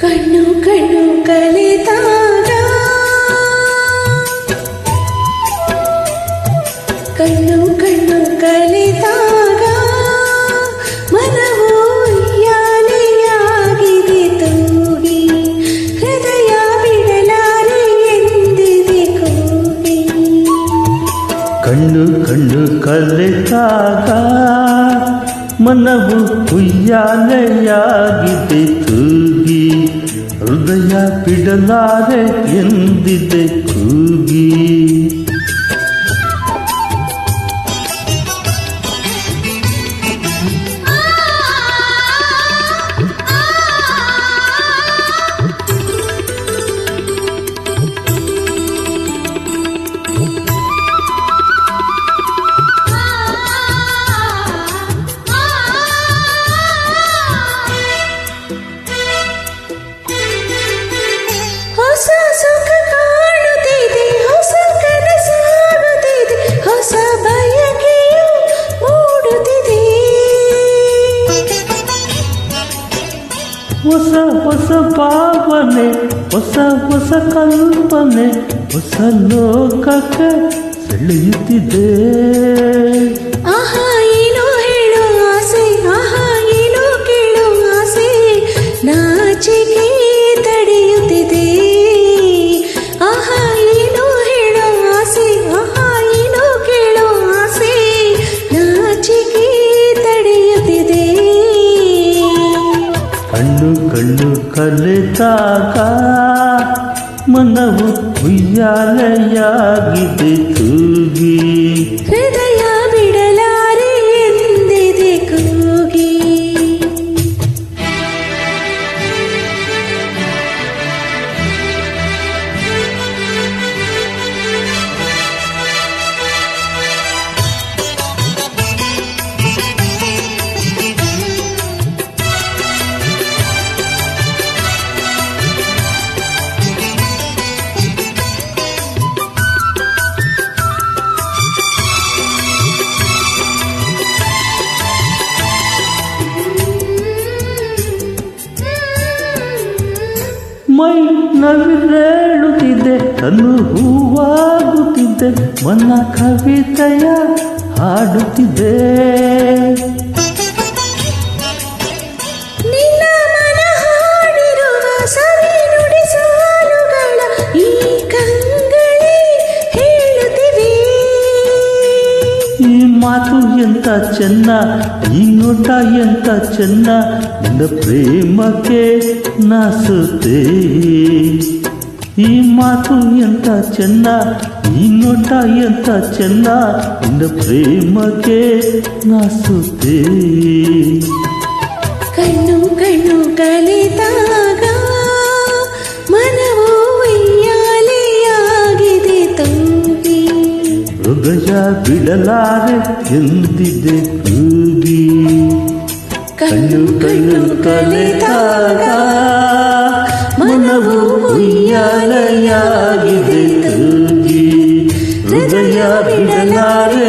ಕಣ್ಣು ಕಣ್ಣು ಕಲಿತಾಗ ಕಣ್ಣು ಕಣ್ಣು ಕಲಿತಾಗ ಮನವು ಯಾನೆಯಾಗಿದೆ ತೂಗಿ ಹೃದಯ ಬಿಡಲಾರೆ ಎಂದಿದೆ ಕೂಗಿ. ಕಣ್ಣು ಕಣ್ಣು ಕಲಿತಾಗ ಮನವು ಉಯ್ಯಾಲೆಯಾಗಿದೆ ತೂಗಿ ಹೃದಯ ಬಿಡಲಾರೆ ಎಂದಿದೆ ಕೂಗಿ. ಹೊಸ ಸುಖ ಕಾಣುತ್ತಿದೆ, ಹೊಸ ಕನಸಾಗುತ್ತಿದೆ, ಹೊಸ ಬಯಕೆಯು ಮೂಡುತ್ತಿದೆ. ಹೊಸ ಹೊಸ ಭಾವನೆ, ಹೊಸ ಹೊಸ ಕಲ್ಪನೆ, ಹೊಸ ಲೋಕಕ್ಕೆ ಸೆಳೆಯುತ್ತಿದೆ. ಆಹಾ ಏನೋ ಹೇಳೋ ಆಸೆ, ಆಹಾ ಏನೋ ಕೇಳೋ ಆಸೆ, ನಾಚಿಕೆ ತಡೆಯುತ್ತಿದೆ. ಆಹಾ ಏನೋ ಹೇಳೋ ಆಸೆ, ಆಹಾ ಏನೋ ಕೇಳೋ ಆಸೆ, ನಾಚಿಕೆ ತಡೆಯುತ್ತಿದೆ. ಕಣ್ಣು ಕಣ್ಣು ಕಲಿತಾಗ ಮನವು ಉಯ್ಯಾಲೆಯಾಗಿದೆ ತೂಗಿ ಹೃದಯ ಬಿಡಲಾರೆ ಎಂದಿದೆ ಕೂಗಿ. ಮೈ ನವಿರೇಳುತ್ತಿದೆ, ಕಣ್ಣು ಹೂವಾಗುತ್ತಿದೆ, ಮನ ಕವಿತೆಯ ಹಾಡುತ್ತಿದೆ. ನಿನ್ನ ಮನ ಹಾಡಿರುವ ಸವಿ ನುಡಿ ಸಾಲುಗಳ ಈ ಕಂಗಳೇ ಹೇಳುತ್ತಿವೆ. ಈ ಮಾತು ಎಂತ ಚೆನ್ನ, ಈ ನೋಟ ಎಂತ ಚೆನ್ನ, ನಿನ್ನ ಪ್ರೇಮಕ್ಕೆ ನಾಸುತ್ತೆ. ಈ ಮಾತು ಎಂತ ಚೆನ್ನ, ಈ ನೋಟ ಎಂತ ಚೆನ್ನ, ನಿನ್ನ ಪ್ರೇಮಕ್ಕೆ ನಾಸುತ್ತೆ. ಕಣ್ಣು ಕಣ್ಣು ಕಲಿತಾಗ ಮನವು ಉಯ್ಯಾಲೆಯಾಗಿದೆ ತೂಗಿ ಹೃದಯ ಬಿಡಲಾರೆ ಎಂದಿದೆ ಕೂಗಿ. ಕಣ್ಣು ಕಣ್ಣು ಕಲಿತಾಗ ಮನವು ಉಯ್ಯಾಲೆಯಾಗಿದೆ ತೂಗಿ ಹೃದಯ ಬಿಡಲಾರೆ